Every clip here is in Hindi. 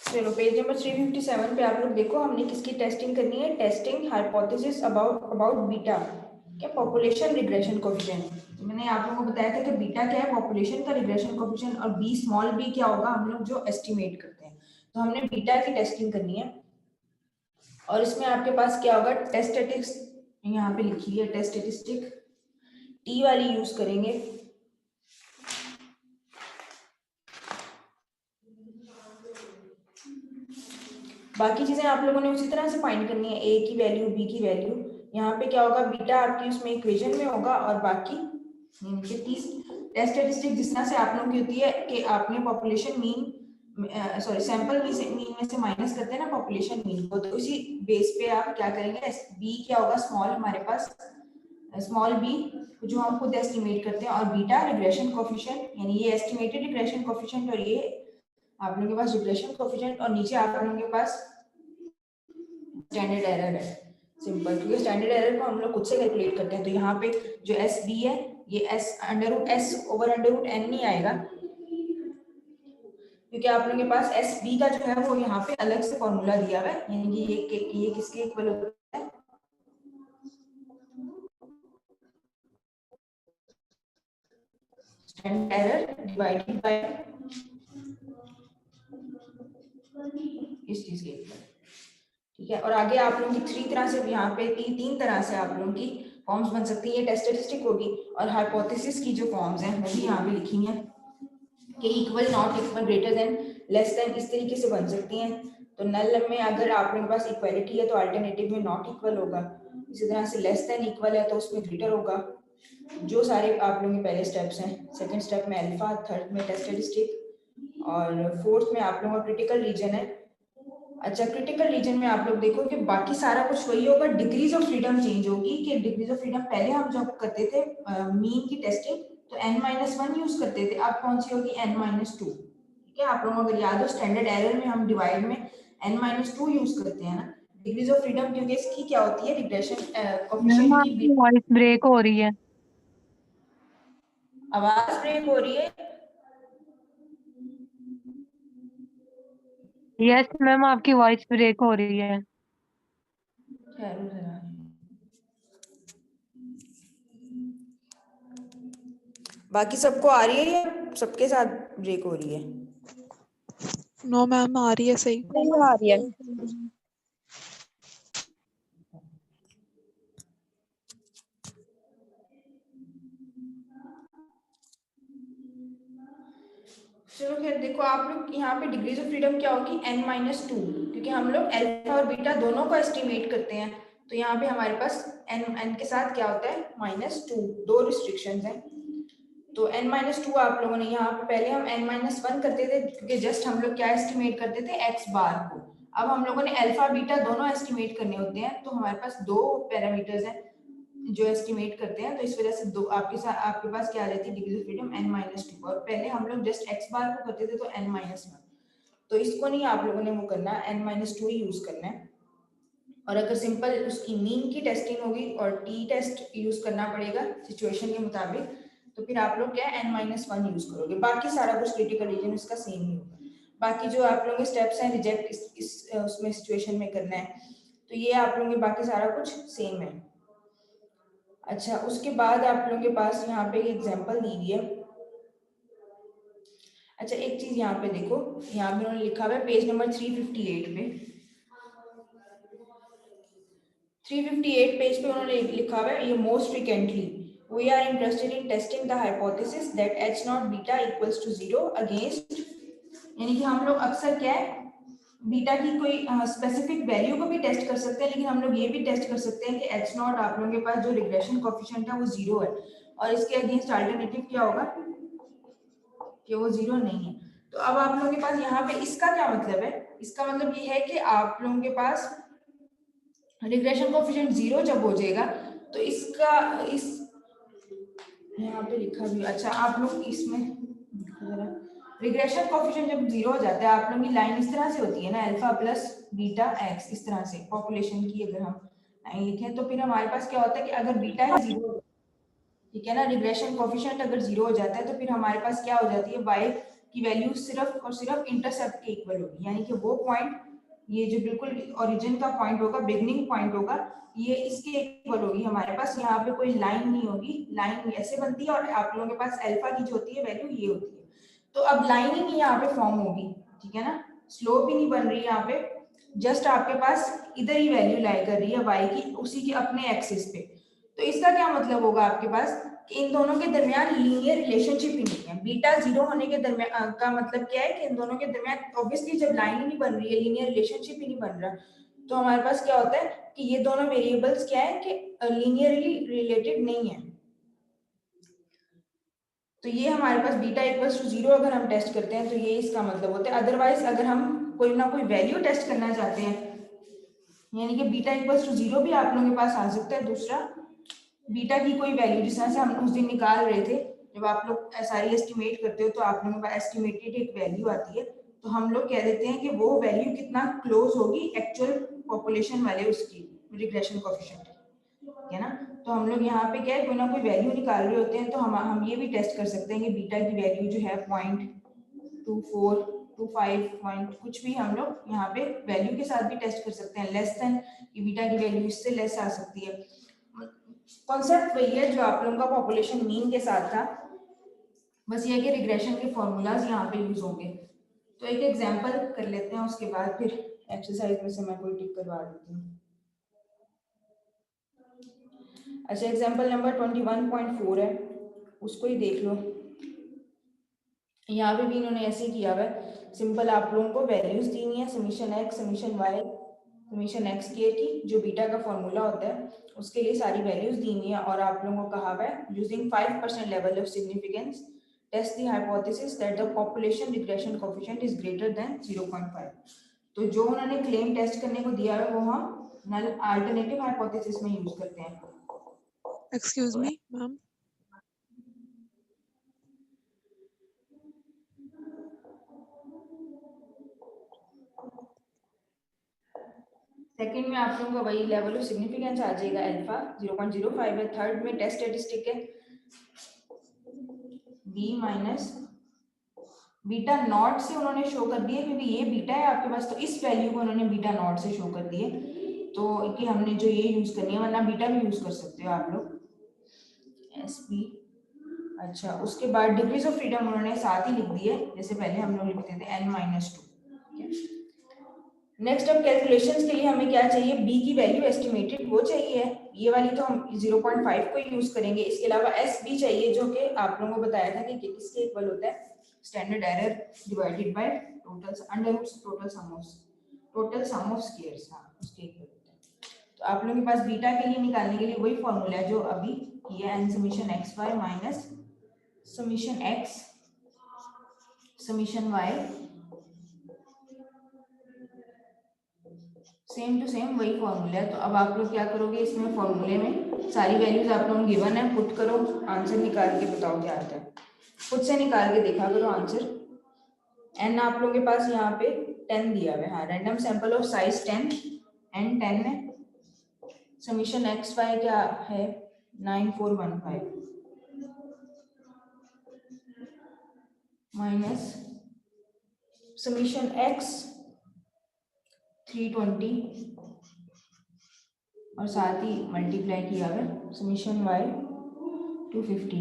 चलो पेज नंबर 357 पे आप लोग देखो, हमने किसकी टेस्टिंग करनी है, टेस्टिंग हाइपोथेसिस अबाउट बीटा, क्या पॉपुलेशन रिग्रेशन कोएफिशिएंट। मैंने आप लोगों को बताया था कि बीटा क्या है, पॉपुलेशन का रिग्रेशन कोएफिशिएंट, और बी स्मॉल बी क्या होगा, हम लोग जो एस्टिमेट करते हैं। तो हमने बीटा की टेस्टिंग करनी है, और इसमें आपके पास क्या होगा, टेस्ट स्टैटिस्टिक्स यहाँ पे लिखी है, टेस्ट स्टैटिस्टिक टी वाली यूज करेंगे। बाकी चीजें आप लोगों ने उसी तरह से फाइंड करनी है, ए की वैल्यू, बी की वैल्यू। यहाँ पे क्या होगा, बीटा आपकी उसमें इक्वेशन में होगा, और बाकी टेस्ट स्टैटिस्टिक जिस तरह से आप लोगों की होती है कि आपने population mean, sorry sample mean में से माइनस करते हैं ना पॉपुलेशन मीन को, तो उसी बेस पे आप क्या करेंगे, बी क्या होगा, स्मॉल हमारे पास स्मॉल बी जो हम खुद एस्टिमेट करते हैं, और बीटा रिग्रेशन कोएफिशिएंट, यानी ये एस्टिमेटेड रिग्रेशन कोएफिशिएंट, और ये आप लोगों के पास रिग्रेशन कोएफिशिएंट, और नीचे आप लोगों के पास स्टैंडर्ड एरर है। सिंपल, क्योंकि स्टैंडर्ड एरर को हम लोग खुद से कैलकुलेट करते हैं, तो यहाँ पे जो एस बी है, ये S under root S over under root N नहीं आएगा, क्योंकि आप लोगों के पास एस बी का जो है वो यहाँ पे अलग से फॉर्मूला दिया हुआ है, यानी कि ये किसके इक्वल होता है, स्टैंडर्ड एरर डिवाइडेड बाय इस चीज के इक्वल। ठीक है, और आगे आप लोगों की थ्री तरह से यहाँ पे तीन तरह से आप लोगों की फॉर्म्स बन सकती है, टेस्ट स्टैटिस्टिक होगी, और हाइपोथेसिस की जो फॉर्म्स हैं वो भी यहाँ पे लिखी हैं कि equal, not equal, greater than, less than, इस तरीके से बन सकती हैं। तो नल में अगर आप लोगों के पास इक्वालिटी है तो अल्टरनेटिव में नॉट इक्वल होगा, इसी तरह से लेस देन इक्वल है तो उसमें ग्रेटर होगा। जो सारे आप लोगों के पहले स्टेप्स हैं, सेकंड स्टेप में अल्फा, थर्ड में टेस्ट स्टैटिस्टिक, और फोर्थ में आप लोगों का क्रिटिकल रीजन है। अच्छा, क्रिटिकल रीजन में आप लोग देखो कि बाकी सारा कुछ वही होगा, डिग्रीज ऑफ फ्रीडम चेंज होगी, कि डिग्रीज ऑफ फ्रीडम पहले हम जब करते थे मीन की टेस्टिंग तो n-1 यूज करते थे, अब कौन सी होगी, n-2। ठीक है, आप लोगों को अगर याद हो स्टैंडर्ड एरर में हम डिवाइड में n-2 यूज करते हैं ना, डिग्रीज ऑफ फ्रीडम, क्योंकि इसकी क्या होती है, रिग्रेशन मैम कोएफिशिएंट आपकी की। वॉइस ब्रेक हो रही है। आवाज ब्रेक हो रही है? यस मैम आपकी वॉइस ब्रेक हो रही है। ठहरो जरा, बाकी सबको आ रही है या सबके साथ ब्रेक हो रही है? नो मैम आ रही है, सही आ रही है। चलो फिर देखो, आप लोग यहाँ पे डिग्रीज ऑफ फ्रीडम क्या होगी, n-2, क्योंकि हम लोग अल्फा और बीटा दोनों को एस्टिमेट करते हैं, तो यहाँ पे हमारे पास n के साथ क्या होता है, -2, दो रिस्ट्रिक्शंस हैं। तो n-2 आप लोगों ने यहाँ पे, पहले हम n-1 करते थे, क्योंकि जस्ट हम लोग क्या एस्टिमेट करते थे, x बार को। अब हम लोगों ने अल्फा बीटा दोनों एस्टिमेट करने होते हैं, तो हमारे पास दो पैरामीटर्स हैं जो एस्टिमेट करते हैं, तो इस वजह से दो आपके पास क्या आ जाती है, डिग्री ऑफ फ्रीडम n-2, और पहले हम लोग जस्ट x बार को करते थे तो n-1, तो इसको नहीं आप लोगों ने वो करना है, n-2 ही यूज करना है। और अगर सिंपल उसकी मीन की टेस्टिंग होगी और टी टेस्ट यूज करना पड़ेगा सिचुएशन के मुताबिक, तो फिर आप लोग क्या n-1 यूज करोगे, बाकी सारा कुछ क्रिटिकल रीजन इसका सेम ही होगा। बाकी जो आप लोगों के स्टेप्स हैं, रिजेक्ट इस उसमें सिचुएशन में करना है, तो ये आप लोगों के बाकी सारा कुछ सेम है। अच्छा, उसके बाद आप लोगों के पास यहाँ पे एग्जांपल दी हुई है। अच्छा, एक चीज यहाँ पे देखो, यहाँ पे उन्होंने लिखा हुआ है पेज नंबर 358 पे, 358 पेज पे उन्होंने लिखा हुआ है, ये most frequently we are interested in testing the hypothesis that H not beta equals to 0 against, यानी कि हम लोग अक्सर क्या है, बीटा की कोई स्पेसिफिक वैल्यू को भी टेस्ट कर सकते हैं, लेकिन हम लोग ये भी टेस्ट कर सकते हैं कि एच नॉट आप लोगों के पास जो रिग्रेशन कोएफिशिएंट है वो 0 है, और इसके अगेंस्ट अल्टरनेटिव क्या होगा कि वो 0 नहीं है। तो अब आप लोगों के पास यहाँ पे इसका क्या मतलब है, इसका मतलब ये है कि आप लोगों के पास रिग्रेशन कोएफिशिएंट 0 जब हो जाएगा तो इसका इस यहाँ पे लिखा भी, अच्छा आप लोग इसमें रिग्रेशन कोएफिशिएंट जब 0 हो जाता है आप लोगों की लाइन इस तरह से होती है ना, अल्फा प्लस बीटा एक्स, इस तरह से पॉपुलेशन की अगर हम लाइन लिखें तो फिर हमारे पास क्या होता है कि अगर बीटा है 0, ठीक है ना, रिग्रेशन कोएफिशिएंट अगर 0 हो जाता है तो फिर हमारे पास क्या हो जाती है, y की वैल्यू सिर्फ और सिर्फ इंटरसेप्ट के इक्वल होगी, यानी कि वो पॉइंट, ये जो बिल्कुल ओरिजिन का पॉइंट होगा, बिगनिंग पॉइंट होगा, ये इसके इक्वल होगी हमारे पास, यहाँ पे कोई लाइन नहीं होगी, लाइन ऐसे बनती है और आप लोगों के पास अल्फा की जो होती है वैल्यू ये होती है। तो अब लाइन ही नहीं यहाँ पे फॉर्म होगी, ठीक है ना, स्लोप भी नहीं बन रही यहाँ पे, जस्ट आपके पास इधर ही वैल्यू लाई कर रही है y की, उसी के अपने एक्सिस पे। तो इसका क्या मतलब होगा आपके पास कि इन दोनों के दरमियान लीनियर रिलेशनशिप ही नहीं है। बीटा 0 होने के दरमियान का मतलब क्या है कि इन दोनों के दरमियान ऑब्वियसली जब लाइन ही नहीं बन रही है, लीनियर रिलेशनशिप ही नहीं बन रहा, तो हमारे पास क्या होता है कि ये दोनों वेरिएबल्स क्या है कि लीनियरली रिलेटेड नहीं है। तो ये हमारे पास बीटा इक्वल्स टू 0 अगर हम टेस्ट करते हैं तो ये इसका मतलब होता है। अदरवाइज अगर हम कोई ना कोई वैल्यू टेस्ट करना चाहते हैं, यानी कि बीटा इक्वल्स टू 0 भी आप लोगों के पास आ सकता है, दूसरा बीटा की कोई वैल्यू, जिस तरह से हम उस दिन निकाल रहे थे, जब आप लोग सारी एस्टिमेट करते हो तो आप लोगों के पास एस्टिमेटेड एक वैल्यू आती है, तो हम लोग कह देते हैं कि वो वैल्यू कितना क्लोज होगी एक्चुअल पॉपुलेशन वाले उसकी रिग्रेशन कोएफिशिएंट, है ना। तो हम लोग यहाँ पे क्या है, कोई ना कोई वैल्यू निकाल रहे होते हैं, तो हम ये भी टेस्ट कर सकते हैं कि बीटा की वैल्यू जो है 0.24 25 पॉइंट कुछ भी हम लोग यहाँ पे वैल्यू के साथ भी टेस्ट कर सकते हैं, लेस देन कि बीटा की वैल्यू इससे लेस आ सकती है। कॉन्सेप्ट वही है जो आप लोगों का पॉपुलेशन मीन के साथ था, बस ये कि रिग्रेशन के फॉर्मूलाज यहाँ पे यूज होंगे। तो एक एग्जांपल कर लेते हैं, उसके बाद फिर एक्सरसाइज में से मैं कोई टिक करवा देती हूँ। अच्छा, एग्जांपल नंबर 21.4 है, उसको ही देख लो। यहाँ पे भी इन्होंने ऐसे ही किया हुआ है, सिंपल आप लोगों को वैल्यूज दी हुई है, summation X, summation Y, summation X की जो बीटा का फॉर्मूला होता है उसके लिए सारी वैल्यूज दी हुई है, और आप लोगों को कहा हुआ है using 5% level of significance test the hypothesis that the population regression coefficient is greater than 0.5। तो जो उन्होंने क्लेम टेस्ट करने को दिया है वो हम नल अल्टरनेटिव हाइपोथेसिस में यूज करते हैं। एक्सक्यूज मी मैम, सेकंड में आप लोगों का वही लेवल ऑफ सिग्निफिकेंस आ जाएगा, अल्फा 0.05 है, थर्ड में टेस्ट स्टैटिस्टिक है बी माइनस बीटा नॉट से उन्होंने शो कर दिया, क्योंकि ये बीटा है आपके पास, तो इस वैल्यू को उन्होंने बीटा नॉट से शो कर दिए, तो कि हमने जो ये यूज करनी है, वरना बीटा भी यूज कर सकते हो आप लोग एस बी। अच्छा, उसके बाद डिग्रीज ऑफ फ्रीडम उन्होंने साथ ही लिख दी है, जैसे पहले हम लोग लिखते थे n-2। नेक्स्ट, अब कैलकुलेशंस के लिए हमें क्या चाहिए, b की वैल्यू एस्टिमेटेड वो चाहिए, ये वाली तो हम 0.5 को यूज करेंगे, इसके अलावा एस बी चाहिए जो कि आप लोगों को बताया था कि किसके इक्वल होता है, standard error divided by total under root total sum of squares, हाँ उसके इक्वल होता है। तो आप लोगों के पास बीटा के लिए निकालने के लिए वही फॉर्मूला है जो अभी किया, n summation x Y minus summation X summation Y, same to same वही फॉर्मूला है। तो अब आप लोग क्या करोगे, इसमें फॉर्मूले में सारी वैल्यूज आप लोगों गिवन है, पुट करो, आंसर निकाल के बताओ क्या आता है, खुद से निकाल के देखा करो आंसर। एन आप लोगों के पास यहाँ पे 10 दिया हुआ है, हाँ random sample of size 10, N 10 है, समीशन एक्स वाई क्या है 9415 माइनस समीशन एक्स 320 और साथ ही मल्टीप्लाई किया है समीशन वाई 250।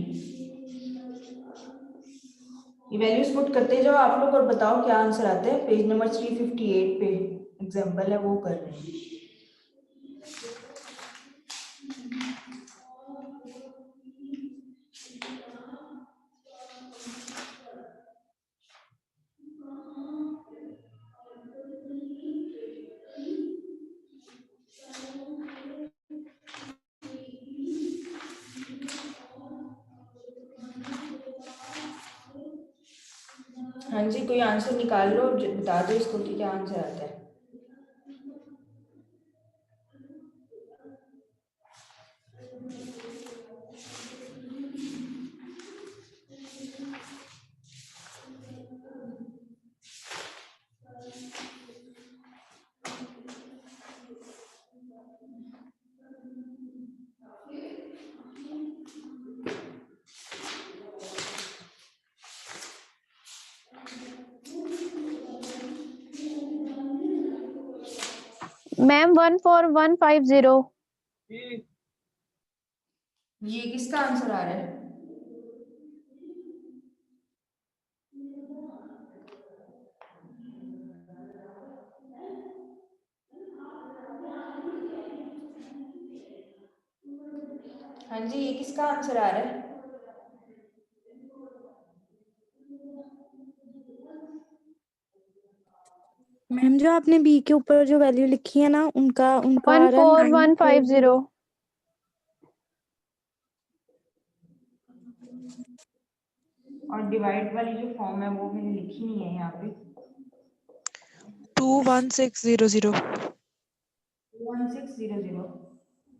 ये वैल्यूज पुट करते जाओ आप लोग और बताओ क्या आंसर आता है। पेज नंबर 358 पे एग्जांपल है वो कर रहे हैं। हाँ जी, कोई आंसर निकाल लो, बता दो इसको कि क्या आंसर आता है। मैम 14150। ये किसका आंसर आ रहा है? हाँ जी, ये किसका आंसर आ रहा है? मैम जो आपने बी के ऊपर जो वैल्यू लिखी है ना उनका उनका आ रहा है 14150। और डिवाइड वाली जो फॉर्म है वो मैंने लिखी नहीं है यहाँ पे। 21600 1600।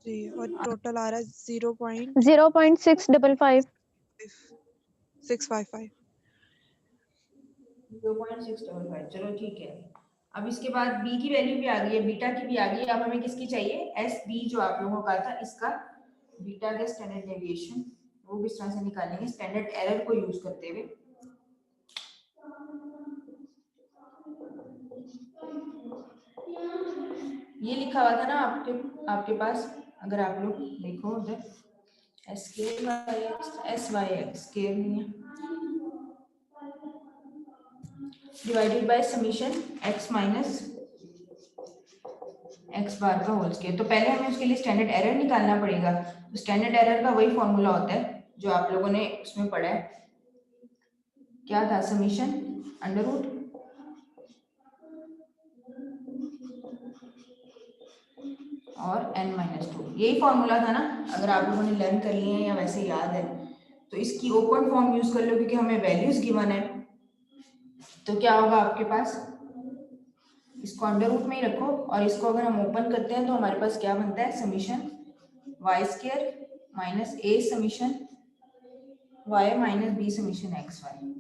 जी, और टोटल आ रहा है 0.655। 0.655। 0.655। चलो ठीक है। अब इसके बाद बी की वैल्यू भी आ गई है, बीटा की भी आ गई है। अब हमें किसकी चाहिए? एस बी जो आप लोगों का था, इसका बीटा का स्टैंडर्ड डेविएशन वो किस तरह से निकालेंगे स्टैंडर्ड एरर को यूज करते हुए। ये लिखा हुआ था ना आपके पास, अगर आप लोग देखो उधर एस वाई एक्स के divided by summation x minus x bar का होल स्क्वायर। तो पहले हमें उसके लिए स्टैंडर्ड एरर निकालना पड़ेगा। तो स्टैंडर्ड एरर का वही फॉर्मूला होता है जो आप लोगों ने उसमें पढ़ा है। क्या था? समीशन अंडर रूट और n-2। यही फॉर्मूला था ना, अगर आप लोगों ने लर्न कर लिए हैं या वैसे याद है तो इसकी ओपन फॉर्म यूज कर लो, क्योंकि हमें वैल्यूज गिवन है। तो क्या होगा आपके पास? इसको अंडर रूट में ही रखो और इसको अगर हम ओपन करते हैं तो हमारे पास क्या बनता है? Summation y square minus a summation y minus b summation x y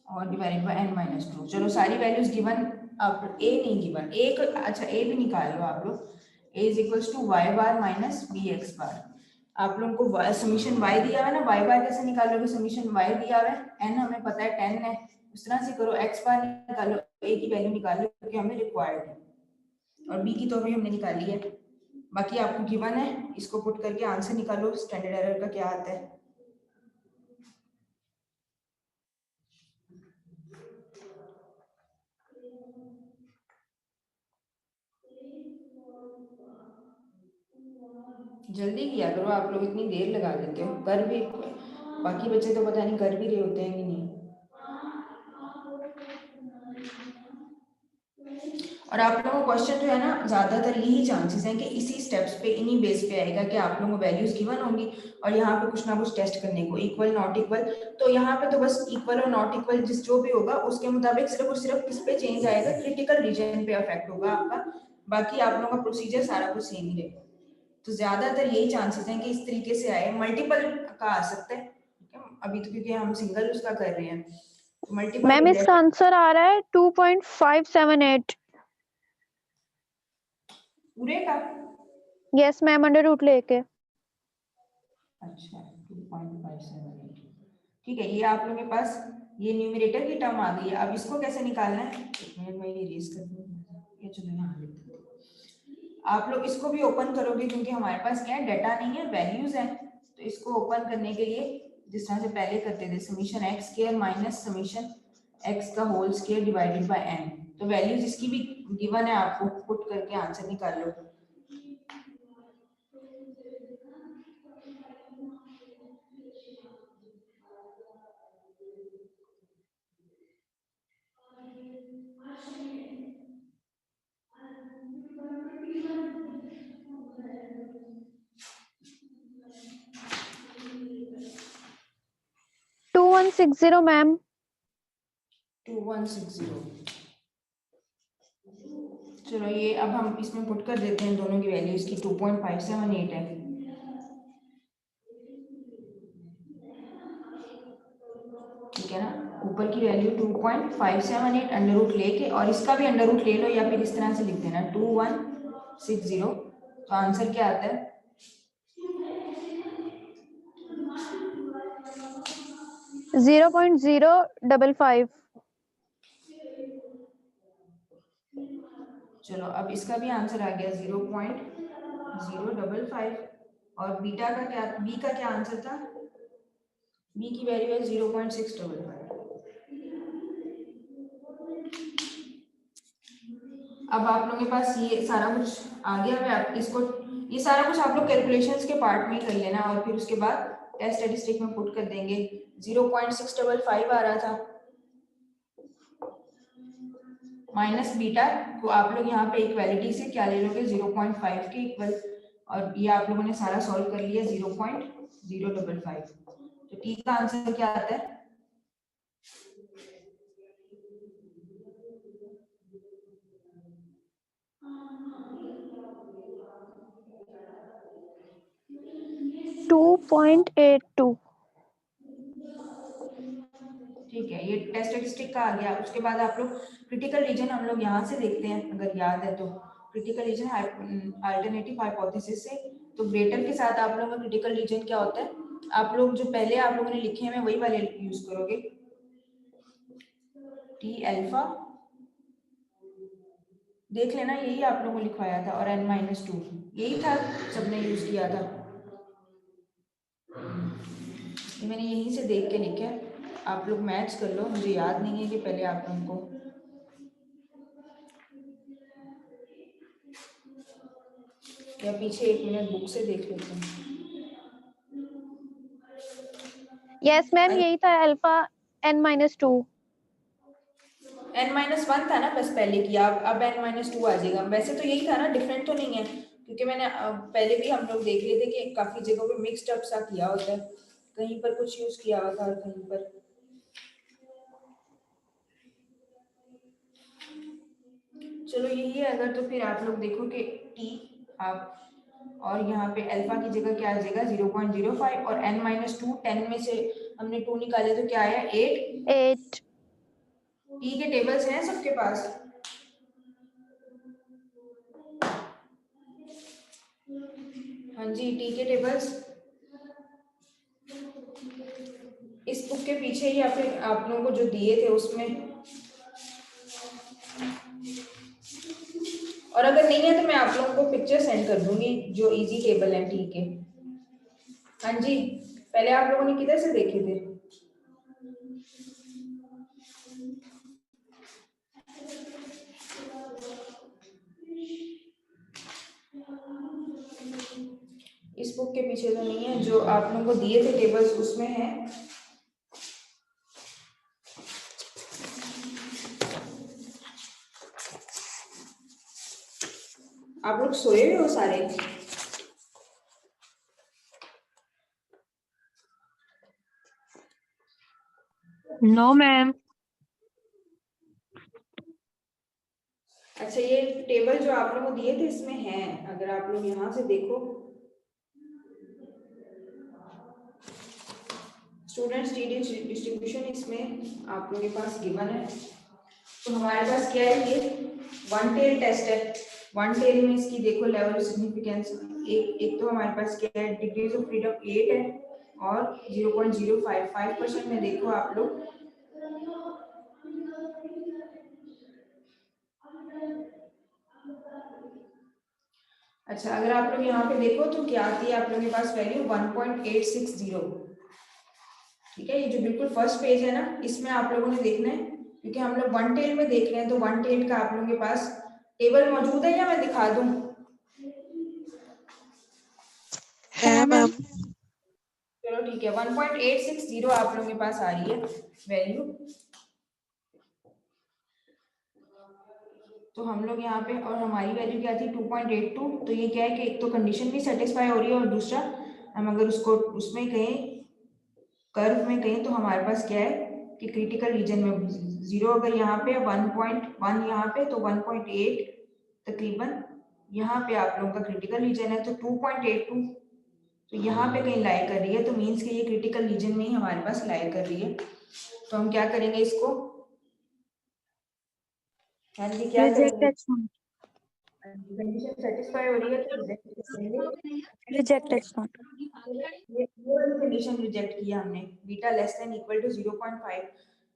और डिवाइडेड बाय n-2। चलो सारी वैल्यूज गिवन। अब ए नहीं गिवन, ए को अच्छा ए भी निकाल लो आप लोग। a is equals to y bar minus b x bar. आप लोगों को समीशन y दिया हुआ है ना, y बार कैसे निकालोगे? समीशन y दिया हुआ है, n हमें पता है 10 है, उस तरह से करो। x बार निकालो, a की वैल्यू निकालो क्योंकि हमें रिक्वायर्ड है, और b की तो अभी हमने निकाली है। बाकी आपको गिवन है, इसको पुट करके आंसर निकालो स्टैंडर्ड एरर का क्या आता है। जल्दी किया करो, आप लोग इतनी देर लगा देते हो। कर भी, बाकी बच्चे तो पता नहीं कर भी रहे होते हैं कि नहीं। और आप लोगों को क्वेश्चन जो है ना, ज्यादातर यही चांसेस हैं कि इसी स्टेप्स पे, इन्हीं बेस पे आएगा कि आप लोगों को वैल्यूज गिवन होंगी और यहाँ पे कुछ ना कुछ टेस्ट करने को, इक्वल नॉट इक्वल। तो यहाँ पे तो बस इक्वल और नॉट इक्वल जिस जो भी होगा उसके मुताबिक सिर्फ और सिर्फ किस पे चेंज आएगा? क्रिटिकल रीजन पे अफेक्ट होगा आपका। बाकी आप लोगों का प्रोसीजर सारा कुछ सेम ही रहेगा। तो ज्यादातर यही चांसेस हैं कि इस तरीके से आए। मल्टीपल का आ सकता है, अभी तो क्योंकि हम सिंगल उसका कर रहे हैं, तो मल्टीपल मैम इसका आंसर आ रहा है 2.578। पूरे का। यस मैम, अंडर रूट लेके। अच्छा 2.578। ठीक है, ये आप लोगों के पास ये न्यूमरेटर की टर्म आ गई है। अब इसको कैसे निकालना है? एक मिनट में ये इरेज कर दूं। ये चलो यहाँ लिख दो। आप लोग इसको भी ओपन करोगे क्योंकि हमारे पास क्या है? डाटा नहीं है, वैल्यूज है। तो इसको ओपन करने के लिए जिस तरह से पहले करते थे, summation x square minus summation x का whole square divided by n। तो वैल्यूज इसकी भी गिवन है, आपको पुट करके आंसर निकाल लो। To 2160 ma'am. 2160। चलो ये अब हम इसमें पुट कर देते हैं दोनों की वैल्यू। इसकी 2.578 है। ठीक है ना, ऊपर की वैल्यू 2.578 अंडर रूट लेके, और इसका भी अंडर रूट ले लो या फिर इस तरह से लिख देना 2160। तो आंसर क्या आता है? 0.055। चलो अब इसका भी आंसर आ गया 0.055 और बीटा का क्या, बी का क्या आंसर था, बी की वैल्यू है 0.655। अब आप लोगों के पास ये सारा कुछ आ गया है, आप इसको ये सारा कुछ आप लोग कैलकुलेशंस के पार्ट में कर लेना और फिर उसके बाद टेस्ट स्टैटिस्टिक में पुट कर देंगे। 0.655 आ रहा था माइनस बीटा, तो आप लोग यहाँ पे इक्वालिटी से क्या ले लोगे 0.5 के इक्वल, और ये आप लोगों ने सारा सॉल्व कर लिया 0.055। तो टी का आंसर क्या आता है, $2.82। ठीक है, ये टेस्ट स्टैटिस्टिक का आ गया। उसके बाद आप लोग क्रिटिकल रीजन हम लोग यहाँ से देखते हैं, अगर याद है तो क्रिटिकल रीजन अल्टरनेटिव हाइपोथेसिस से। तो ग्रेटर के साथ आप लोगों का क्रिटिकल रीजन क्या होता है, आप लोग जो पहले आप लोगों ने लिखे हैं वही वाले यूज करोगे, टी अल्फा देख लेना, यही आप लोगों को लिखवाया था, और n-2 यही था, सबने यूज किया था। ये मैंने यहीं से देख के लिखा है, आप लोग मैच कर लो, मुझे याद नहीं है कि पहले आप लोगों को या पीछे 1 मिनट बुक से देख लेते हैं। यस मैम, यही था अल्फा n-2। n-1 था ना बस पहले किया, अब n-2 आ जाएगा। वैसे तो यही था ना, डिफरेंट तो नहीं है, क्योंकि मैंने पहले भी हम लोग देख लिए थे कि काफी जगहों पे मिक्स्ड अप सा किया होता है, कहीं पर कुछ यूज किया हुआ था और कहीं पर। चलो यही है, अगर तो फिर आप लोग देखो कि टी आप, और यहाँ पे अल्फा की जगह क्या आ जाएगा 0.05, और n-2 10 में से हमने 2 निकाले तो क्या आया 8। टी के टेबल्स हैं सबके पास, हाँ जी, टी के टेबल्स इस बुक के पीछे ही, या फिर आप लोगों को जो दिए थे उसमें, और अगर नहीं है तो मैं आप लोगों को पिक्चर सेंड कर दूंगी जो इजी टेबल है टी के। हाँ जी, पहले आप लोगों ने किधर से देखे थे, इस बुक के पीछे तो नहीं है, जो आप लोगों को दिए थे टेबल्स उसमें है। आप लोग सोए हुए हो सारे, नो मैम। अच्छा ये टेबल जो आप लोगों को दिए थे इसमें है, अगर आप लोग यहाँ से देखो, स्टूडेंट्स डिस्ट्रीब्यूशन इसमें आप लोगों के पास गिवन है। तो हमारे पास क्या है, ये वन टेल टेस्ट है, वन टेल में इसकी देखो लेवल ऑफ सिग्निफिकेंस, एक तो हमारे पास क्या है, डिग्रीज ऑफ फ्रीडम 8 है और 0.055% में देखो आप लोग, अच्छा अगर आप लोग यहाँ पे देखो तो क्या आती है आप लोगों के पास वैल्यू 1.860। ठीक है, ये जो बिल्कुल फर्स्ट पेज है ना, इसमें आप लोगों ने देखना है, क्योंकि हम लोग वन टेल में देख रहे हैं, तो वन टेल का आप लोगों के पास टेबल मौजूद है या मैं दिखा दूं, है मैम। चलो ठीक है, 1.860 आप लोगों के पास आ रही है वैल्यू। तो हम लोग यहाँ पे, और हमारी वैल्यू क्या थी 2.82, तो ये क्या है कि एक तो कंडीशन भी सेटिस्फाई हो रही है, और दूसरा हम अगर उसको उसमें कहें कर्व में कहें तो हमारे पास क्या है कि क्रिटिकल रीजन में 0 अगर यहाँ पे 1.1 यहाँ पे, तो 1.8 तकरीबन यहाँ पे आप लोगों का क्रिटिकल रीजन है, तो 2.82 तो यहाँ पे कहीं लाई कर रही है, तो मीन्स कि ये क्रिटिकल रीजन में ही हमारे पास लाई कर रही है। तो हम क्या करेंगे इसको, हाँ जी क्या करेंगे, कंडीशन सेटिस्फाई हो रही है तो रिजेक्ट करेंगे, रिजेक्ट एक्स नॉट। ये वाली कंडीशन रिजेक्ट किया हमने, beta less than equal to 0.5,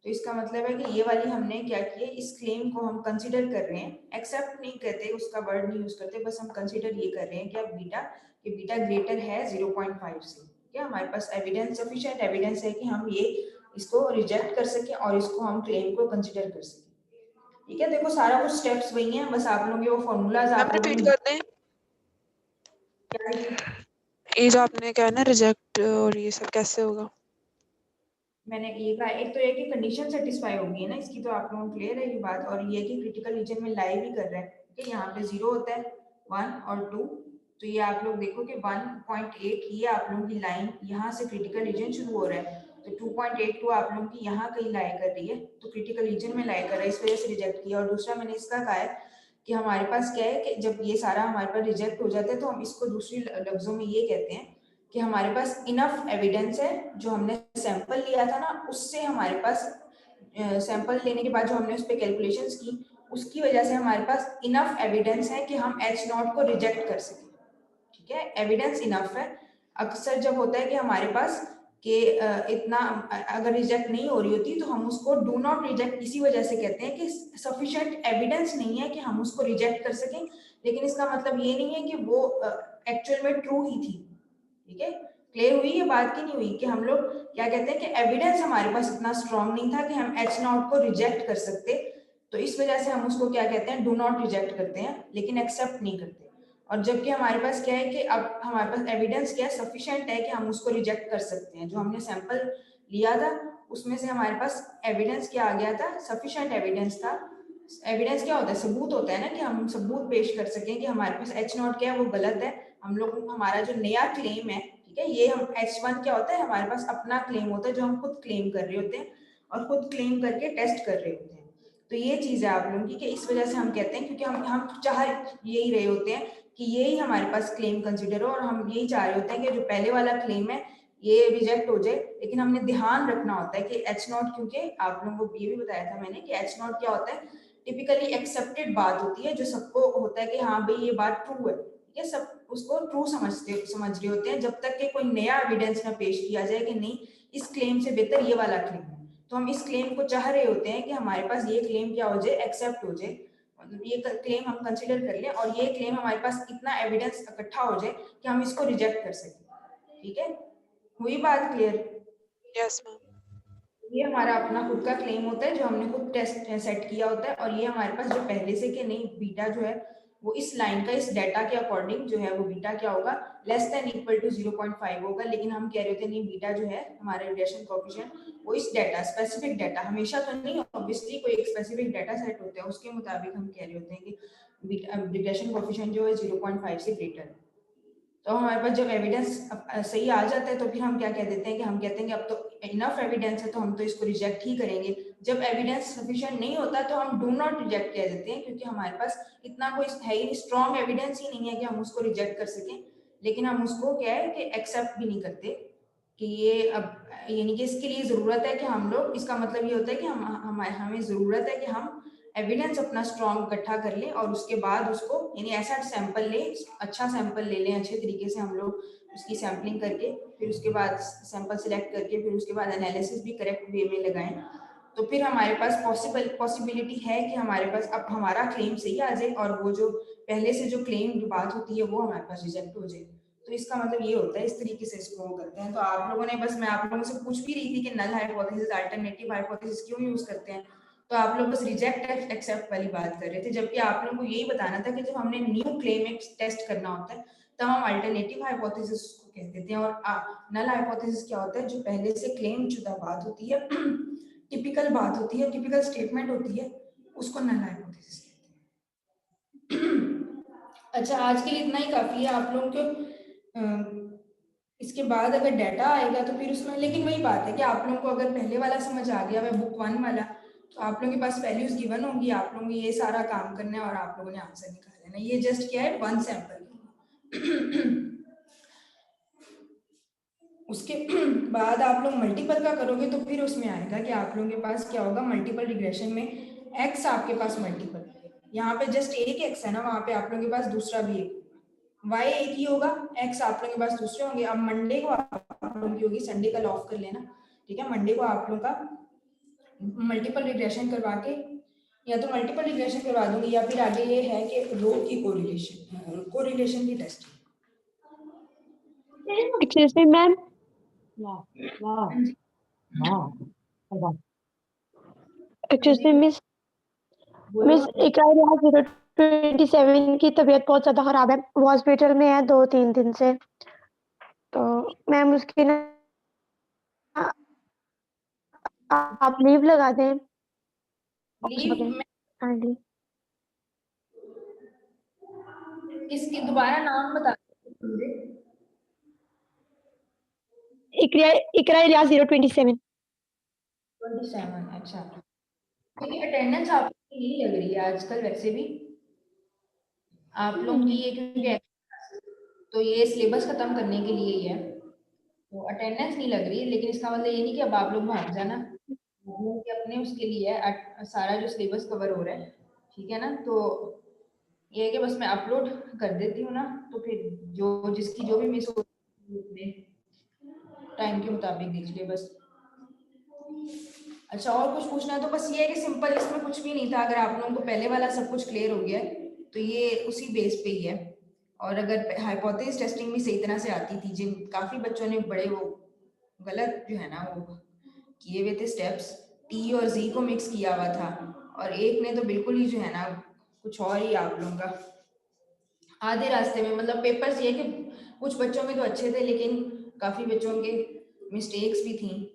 तो इसका मतलब है कि ये वाली हमने क्या किया, इस क्लेम को हम कंसीडर कर रहे हैं, एक्सेप्ट नहीं कहते, उसका वर्ड नहीं यूज करते, बस हम कंसीडर ये कर रहे हैं कि अब बीटा ग्रेटर है 0.5 से। ठीक है, हमारे पास एविडेंस, सफिशिएंट एविडेंस है कि हम ये इसको रिजेक्ट कर सके और इसको हम क्लेम को कंसीडर कर सके। ठीक है, देखो सारा कुछ स्टेप्स वही हैं, बस आप लोग वो फॉर्मूलाज मैम आप लोगों रिपीट ने कर दें, ये जो आपने कहा ना रिजेक्ट और ये सब कैसे होगा? मैंने ये कहा, एक तो ये कि कंडीशन सेटिस्फाई होगी है ना इसकी, तो आप लोगों को क्लियर है ये बात, और ये कि क्रिटिकल रीजन में लाई भी कर रहा है। ठीक है, यहाँ पे 0 होता है, 1 और 2, तो ये आप लोग देखो कि 1.8 ये आप लोगों की लाइन यहाँ से क्रिटिकल रीजन शुरू हो रहा है, तो 2.82 आप लोगों की यहाँ कहीं लाई कर रही है, तो क्रिटिकल रीजन में लाई कर रहा है, इस वजह से रिजेक्ट किया। और दूसरा मैंने इसका कहा है कि हमारे पास क्या है कि जब ये सारा हमारे पास रिजेक्ट हो जाता है तो हम इसको दूसरी लफ्जों में ये कहते हैं कि हमारे पास इनफ एविडेंस है, जो हमने सैंपल लिया था ना उससे हमारे पास सैंपल लेने के बाद जो हमने उस पर कैलकुलेशंस की, उसकी वजह से हमारे पास इनफ एविडेंस है कि हम H नॉट को रिजेक्ट कर सकें। ठीक है, एविडेंस इनफ है। अक्सर जब होता है कि हमारे पास कि इतना अगर रिजेक्ट नहीं हो रही होती तो हम उसको डू नॉट रिजेक्ट इसी वजह से कहते हैं कि सफिशिएंट एविडेंस नहीं है कि हम उसको रिजेक्ट कर सकें, लेकिन इसका मतलब ये नहीं है कि वो एक्चुअल में ट्रू ही थी। ठीक है, क्लियर हुई ये बात की नहीं हुई कि हम लोग क्या कहते हैं कि एविडेंस हमारे पास इतना स्ट्रांग नहीं था कि हम H नॉट को रिजेक्ट कर सकते, तो इस वजह से हम उसको क्या कहते हैं, डू नॉट रिजेक्ट करते हैं, लेकिन एक्सेप्ट नहीं करते। और जबकि हमारे पास क्या है कि अब हमारे पास एविडेंस क्या है, सफिशिएंट है कि हम उसको रिजेक्ट कर सकते हैं। जो हमने सैंपल लिया था उसमें से हमारे पास एविडेंस क्या आ गया था, सफिशिएंट एविडेंस था। एविडेंस क्या होता है, सबूत होता है ना, कि हम सबूत पेश कर सकें कि हमारे पास H नॉट क्या है वो गलत है। हम लोग हमारा जो नया क्लेम है, ठीक है, ये हम H1 क्या होता है, हमारे पास अपना क्लेम होता है जो हम खुद क्लेम कर रहे होते हैं और खुद क्लेम करके टेस्ट कर रहे होते हैं। तो ये चीज है आप लोगों की कि इस वजह से हम कहते हैं, क्योंकि हम चाह यही रहे होते हैं कि यही हमारे पास क्लेम कंसीडर हो, और हम यही चाह रहे होते हैं कि जो पहले वाला क्लेम है ये रिजेक्ट हो जाए, लेकिन हमने ध्यान रखना होता है कि H नॉट, क्योंकि आप लोगों को ये भी बताया था मैंने कि H नॉट क्या होता है, टिपिकली एक्सेप्टेड बात होती है, जो सबको होता है कि हाँ भाई ये बात ट्रू है, ये सब उसको ट्रू समझ रहे होते हैं, जब तक कि कोई नया एविडेंस ना पेश किया जाए कि नहीं इस क्लेम से बेहतर ये वाला क्लेम है। तो हम इस क्लेम को चाह रहे होते हैं कि हमारे पास ये क्लेम क्या हो जाए, एक्सेप्ट हो जाए, मतलब ये क्लेम हम कंसीडर कर लें और ये क्लेम हमारे पास इतना एविडेंस इकट्ठा हो जाए कि हम इसको रिजेक्ट कर सकें। ठीक है, हुई बात क्लियर? Yes ma'am. ये हमारा अपना खुद का क्लेम होता है जो हमने खुद टेस्ट सेट किया होता है, और ये हमारे पास जो पहले से कि नहीं बीटा जो है वो इस लाइन का, इस डेटा के अकॉर्डिंग जो है वो बीटा क्या होगा, लेस देन इक्वल टू 0.5 होगा। लेकिन हम कह रहे थे नहीं, बीटा जो है हमारा रिग्रेशन कोएफिशिएंट वो इस डेटा, स्पेसिफिक डेटा, हमेशा तो नहीं, ऑब्वियसली कोई एक स्पेसिफिक डेटा सेट होता है उसके मुताबिक हम कह रहे होते हैं कि रिग्रेशन कोएफिशिएंट जो है 0.5 से ग्रेटर है। तो हमारे पास जब एविडेंस सही आ जाता है तो फिर हम क्या कह देते हैं कि हम कहते हैं कि अब तो इनफ एविडेंस है तो हम तो इसको रिजेक्ट ही करेंगे। जब एविडेंस सफिशिएंट नहीं होता तो हम डू नॉट रिजेक्ट कह देते हैं, क्योंकि हमारे पास इतना कोई है ही स्ट्रॉन्ग एविडेंस ही नहीं है कि हम उसको रिजेक्ट कर सकें, लेकिन हम उसको क्या है कि एक्सेप्ट भी नहीं करते कि ये अब, यानी कि इसके लिए जरूरत है कि हम लोग, इसका मतलब ये होता है कि हमें जरूरत है कि हम एविडेंस अपना स्ट्रॉन्ग इकट्ठा कर लें और उसके बाद उसको, यानी ऐसा सैंपल लें, अच्छा सैंपल ले लें, अच्छे तरीके से हम लोग उसकी सैम्पलिंग करके फिर उसके बाद सैंपल सिलेक्ट करके फिर उसके बाद एनालिसिस भी करेक्ट वे में लगाएं, तो फिर हमारे पास पॉसिबिलिटी है कि हमारे पास अब हमारा क्लेम सही आ जाए और वो जो पहले से जो क्लेम की बात होती है वो हमारे पास रिजेक्ट हो जाए। तो इसका मतलब ये होता है, इस तरीके से इसको करते हैं। तो आप लोगों ने, बस मैं आप लोगों से पूछ भी रही थी कि नल हाइपोथेसिस अल्टरनेटिव हाइपोथेसिस क्यों यूज करते हैं, तो आप लोग बस रिजेक्ट एक्सेप्ट वाली बात कर रहे थे, जबकि आप लोगों को यही बताना था कि जब हमने न्यू क्लेम टेस्ट करना होता है तब हम अल्टरनेटिव हाइपोथेसिस को कह देते हैं, और नल हाइपोथेसिस क्या होता है, जो पहले से क्लेम शुदा बात होती है, टिपिकल बात होती है, टिपिकल स्टेटमेंट होती है, उसको नल हाइपोथेसिस कहते हैं। अच्छा, आज के लिए इतना ही काफी है आप लोगों को। इसके बाद अगर डाटा आएगा तो फिर उसमें, लेकिन वही बात है कि आप लोगों को अगर पहले वाला समझ आ गया है बुक 1 वाला, तो आप लोगों के पास वैल्यूज गिवन होंगी, आप लोगों को ये सारा काम करना है और आप लोगों ने आंसर निकाल लेना। ये जस्ट क्या है, वन सैंपल। उसके बाद आप लोग मल्टीपल का करोगे तो फिर उसमें आएगा कि आप लोगों के पास क्या होगा, मल्टीपल रिग्रेशन में एक्स आपके पास मल्टीपल है, यहाँ पे जस्ट एक एक्स है ना, वहां पे आप लोगों के पास दूसरा भी एक, वाई एक ही होगा, एक्स आप लोगों के पास दूसरे होंगे। अब मंडे को आप लोगों की होगी, संडे कल ऑफ कर लेना, ठीक है, मंडे को आप लोगों का मल्टीपल रिग्रेशन करवा के, या तो मल्टीपल रिग्रेशन करवा दूंगी या फिर आगे ये है कि रो की कोरिलेशन की test. Excuse me, ma'am. Excuse me, miss. Miss Iqra 027 की तबीयत बहुत ज्यादा खराब है, वो हॉस्पिटल में है 2-3 दिन से, तो मैम उसकी ना आप लीव लगा दें। लीव हाँ जी, इसकी दोबारा नाम बता मुझे। इकरा इलियास 027। 27, अच्छा। क्योंकि अटेंडेंस आपकी नहीं लग रही है आजकल वैसे भी आप लोग की, ये क्योंकि तो ये सिलेबस खत्म करने के लिए ही है, तो अटेंडेंस नहीं लग रही, लेकिन इसका मतलब ये नहीं कि अब आप लोग भाग जाना, वो कि अपने उसके लिए है, सारा जो सिलेबस कवर हो रहा है, ठीक है ना। तो ये है कि बस मैं अपलोड कर देती हूँ ना, तो फिर जो जिसकी जो भी मिस हो अपने टाइम के मुताबिक देख लीजिए बस। अच्छा, और कुछ पूछना है तो बस ये है कि सिंपल, इसमें कुछ भी नहीं था। अगर आप लोगों को पहले वाला सब कुछ क्लियर हो गया है तो ये उसी बेस पे ही है। और अगर हाइपोथेसिस टेस्टिंग भी सही तरह से आती थी, जिन काफी बच्चों ने बड़े वो गलत जो है ना वो किए हुए थे स्टेप्स, टी और जी को मिक्स किया हुआ था, और एक ने तो बिल्कुल ही जो है ना कुछ और ही आप लोगों का आधे रास्ते में, मतलब पेपर्स ये कि कुछ बच्चों में तो अच्छे थे लेकिन काफी बच्चों के मिस्टेक्स भी थी।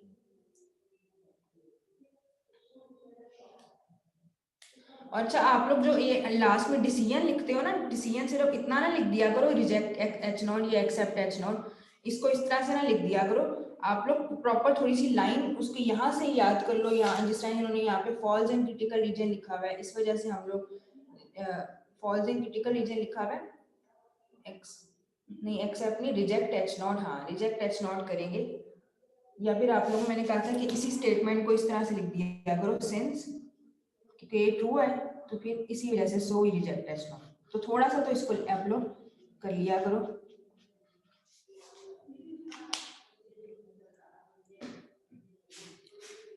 और अच्छा, आप लोग जो ये लास्ट में डिसीजन लिखते हो ना, डिसीजन सिर्फ इतना ना लिख दिया करो, रिजेक्ट एच नॉट या एक्सेप्ट एच नॉट, इसको इस तरह से ना लिख दिया करो। आप लोग प्रॉपर थोड़ी सी लाइन उसको यहाँ से याद कर लो, यहाँ जिस टाइम इन्होंने यहाँ पे फॉल्स एंड क्रिटिकल रीजन लिखा हुआ है, इस वजह से हम लोग फॉल्स एंड क्रिटिकल रीजन लिखा हुआ है, एक्स नहीं, एक्सेप्ट नहीं, रिजेक्ट एच नॉट, हाँ रिजेक्ट एच नॉट करेंगे। या फिर आप लोगों, मैंने कहा था कि इसी स्टेटमेंट को इस तरह से लिख दिया करो, सिंस क्योंकि ये ट्रू है तो फिर इसी वजह से सो ही रिजेक्ट है इसमें। तो थोड़ा सा तो इसको अपलोड कर लिया करो।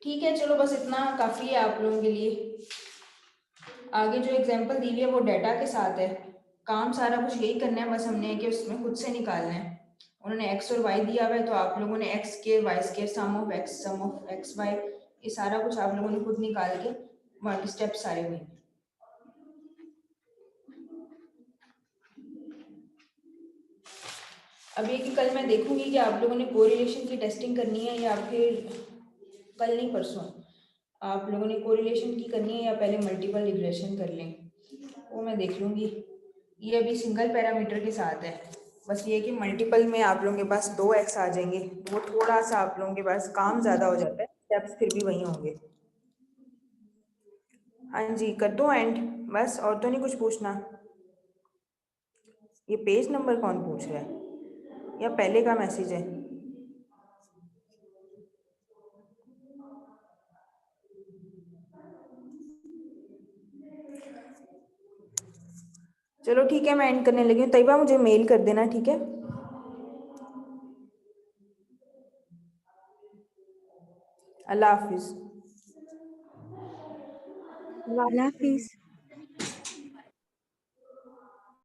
ठीक है, चलो बस इतना काफी है आप लोगों के लिए। आगे जो एग्जांपल दी हुई है वो डाटा के साथ है, काम सारा कुछ यही करना है, बस हमने कि उसमें खुद से निकालना है। उन्होंने एक्स और वाई दिया हुआ है, तो आप लोगों ने एक्स के Y square sum of X Y, ये सारा कुछ आप लोगों ने खुद निकाल के बाकी स्टेप सारे हुए। अब ये कि कल मैं देखूंगी कि आप लोगों ने कोरिलेशन की टेस्टिंग करनी है या फिर कल नहीं परसों आप लोगों ने कोरिलेशन की करनी है या पहले मल्टीपल रिग्रेशन कर लें, वो मैं देख लूंगी। ये अभी सिंगल पैरामीटर के साथ है, बस ये कि मल्टीपल में आप लोगों के पास 2x आ जाएंगे, वो थोड़ा सा आप लोगों के पास काम ज़्यादा हो जाता है, स्टेप्स फिर भी वही होंगे। हाँ जी, कर दो एंड, बस और तो नहीं कुछ पूछना। ये पेज नंबर कौन पूछ रहा है या पहले का मैसेज है? चलो ठीक है, मैं एंड करने लगी हूँ। तैयबा मुझे मेल कर देना, ठीक है? अल्लाह हाफिज। अल्लाह हाफिज।